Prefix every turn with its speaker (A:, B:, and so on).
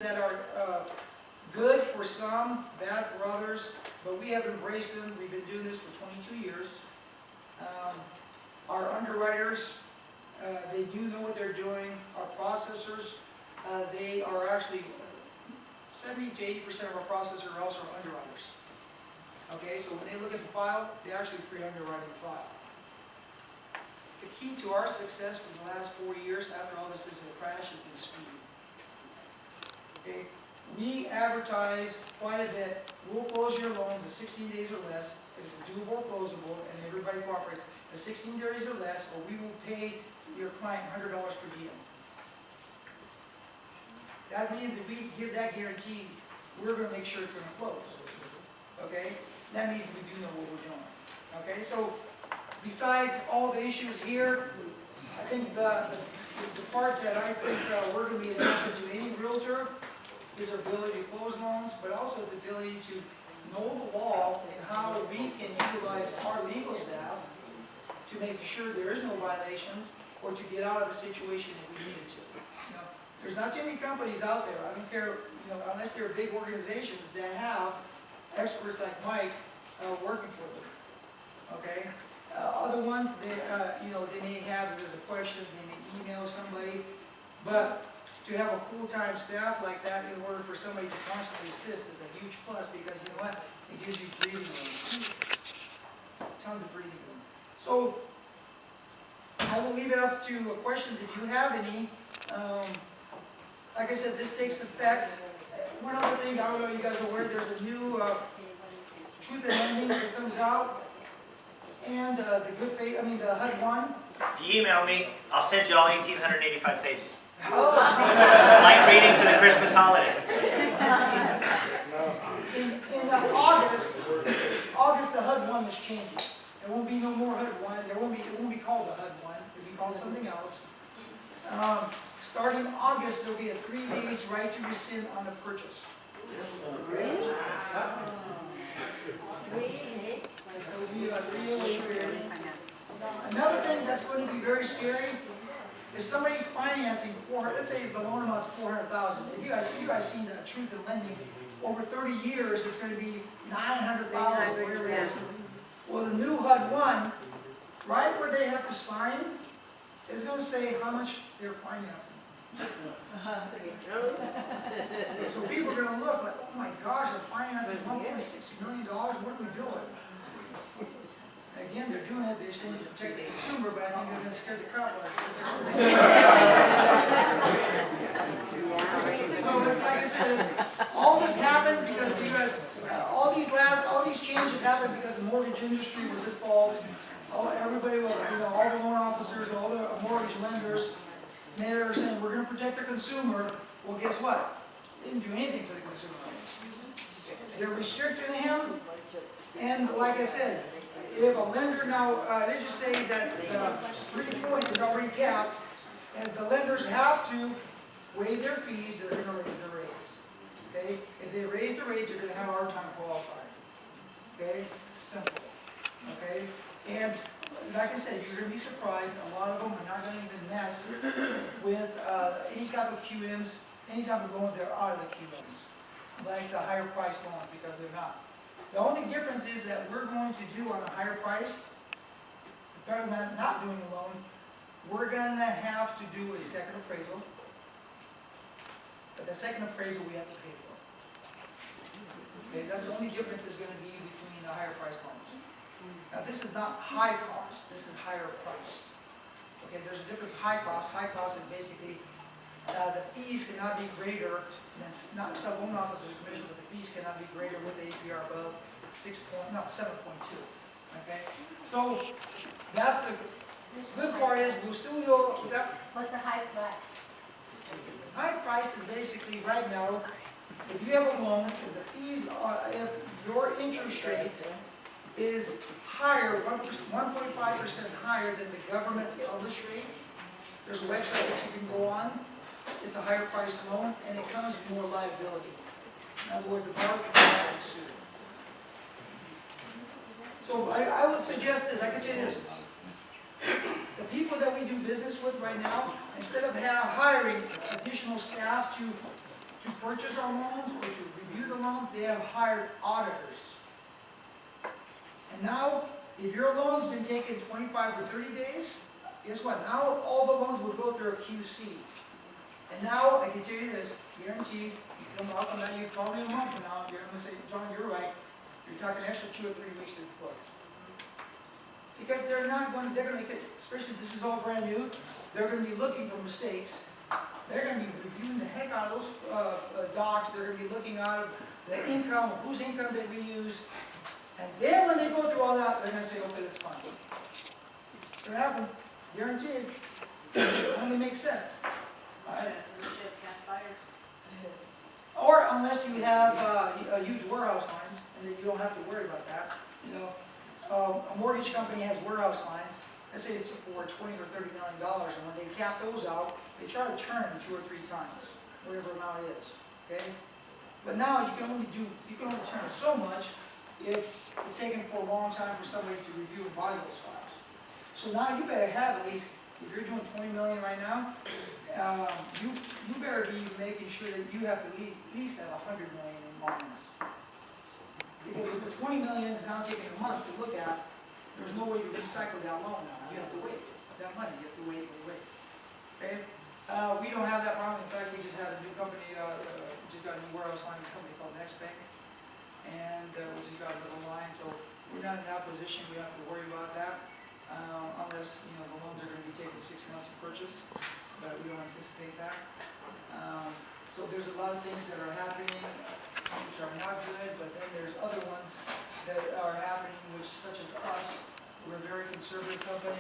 A: that are good for some, bad for others, but we have embraced them. We've been doing this for 22 years. Our underwriters, they do know what they're doing. Our processors, they are actually 70 to 80% of our processors are also underwriters. Okay, so when they look at the file, they actually pre-underwrite the file. The key to our success for the last 4 years after all this is a crash has been speed. Okay, we advertise quite a bit. We'll close your loans in 16 days or less. If it's doable or closable, and everybody cooperates, in 16 days or less, or we will pay your client $100 per diem. That means if we give that guarantee, we're going to make sure it's going to close. Okay? That means we do know what we're doing. Okay? So, besides all the issues here, I think the part that I think we're going to be an answer to any realtor is our ability to close loans, but also its ability to know the law and how we can utilize our legal staff to make sure there is no violations or to get out of a situation if we needed to. You know, there's not too many companies out there, I don't care, you know, unless they're big organizations that have experts like Mike working for them. Okay? Other ones, they, you know, they may have, if there's a question, they may email somebody, but to have a full-time staff like that in order for somebody to constantly assist is a huge plus because, you know what, it gives you breathing room. Tons of breathing room. So, I will leave it up to questions if you have any. Like I said, this takes effect. One other thing, I don't know if you guys are aware, there's a new Truth in Lending that comes out. And the good faith, I mean the HUD 1.
B: If you email me, I'll send you all 1,885 pages. Oh. Light reading for the Christmas holidays.
A: In August, the HUD 1 is changing. There won't be no more HUD 1. It won't be called the HUD 1. It'll be called something else. Starting August, there'll be a 3 days right to rescind on the purchase.
C: Really?
A: Another thing that's going to be very scary is somebody's financing let's say the loan amount's $400,000. If you guys seen the Truth in Lending, over 30 years it's going to be $900,000, whatever it is. Well, the new HUD 1, right where they have to sign, is going to say how much they're financing. So people are going to look like, oh my gosh, they're financing $1.6 million. What are we doing? Again, they're doing it, they're saying to protect the consumer, but I think they're going to scare the crap out of us. So it's like I said, all this happened because you guys, all these changes happened because the mortgage industry was at fault. Everybody, you know, all the loan officers, all the mortgage lenders, they were saying we're going to protect the consumer. Well, guess what? They didn't do anything for the consumer. They're restricting him, and like I said, if a lender now, they just say that 340 is already capped, and the lenders have to waive their fees, they're going to raise their rates. Okay? If they raise the rates, they're going to have a hard time qualifying. Okay? Simple. Okay? And like I said, you're going to be surprised. A lot of them are not going to even mess with any type of QMs, any type of loans that are out of the QMs, like the higher price loans, because they're not. The only difference is that we're going to do on a higher price, it's better than not doing a loan, we're going to have to do a second appraisal. But the second appraisal we have to pay for. Okay, that's the only difference is going to be between the higher price loans. Now this is not high cost, this is higher priced. Okay, there's a difference high cost. High cost is basically the fees cannot be greater than, not the loan officer's commission, but the fees cannot be greater with the APR above 7.2. Okay, so that's the good part is we'll still go.
C: What's the high price?
A: High price is basically right now, if you have a loan, if the fees are, if your interest rate is higher, 1.5% higher than the government's published rate, there's a website that you can go on. It's a higher price loan, and it comes with more liability. In other words, the borrower can be sued. So I would suggest this. I can tell you this. The people that we do business with right now, instead of hiring additional staff to to purchase our loans or to review the loans, they have hired auditors. And now, if your loan's been taken 25 or 30 days, guess what? Now all the loans will go through a QC. And now, I can tell you this, guaranteed, I'll come back, you call me a month from now, you're gonna say, John, you're right, you're talking an extra 2 or 3 weeks to close. Because they're gonna make it, especially if this is all brand new, they're gonna be looking for mistakes. They're gonna be reviewing the heck out of those docs, they're gonna be looking out of the income, whose income did we use. And then when they go through all that, they're gonna say, okay, that's fine. It's gonna happen, guaranteed. It only makes sense. Alright? Or unless you have huge warehouse lines, and then you don't have to worry about that. You know, a mortgage company has warehouse lines. Let's say it's for $20 or $30 million, and when they cap those out, they try to turn them 2 or 3 times, whatever amount it is. Okay? But now you can only turn it so much if it's taken for a long time for somebody to review and buy those files. So now you better have at least, if you're doing 20 million right now, you better be making sure that you have to at least have 100 million in loans. Because if the 20 million is now taking a month to look at, there's no way to recycle that loan now. You have to wait. That money, you have to wait. Okay? We don't have that problem. In fact, we just had a new company, just got a new warehouse line company called Next Bank. And we just got a little line, so we're not in that position. We don't have to worry about that. Unless, you know, the loans are going to be taking 6 months to purchase. But we don't anticipate that. So there's a lot of things that are happening which are not good, but then there's other ones that are happening which, such as us, we're a very conservative company.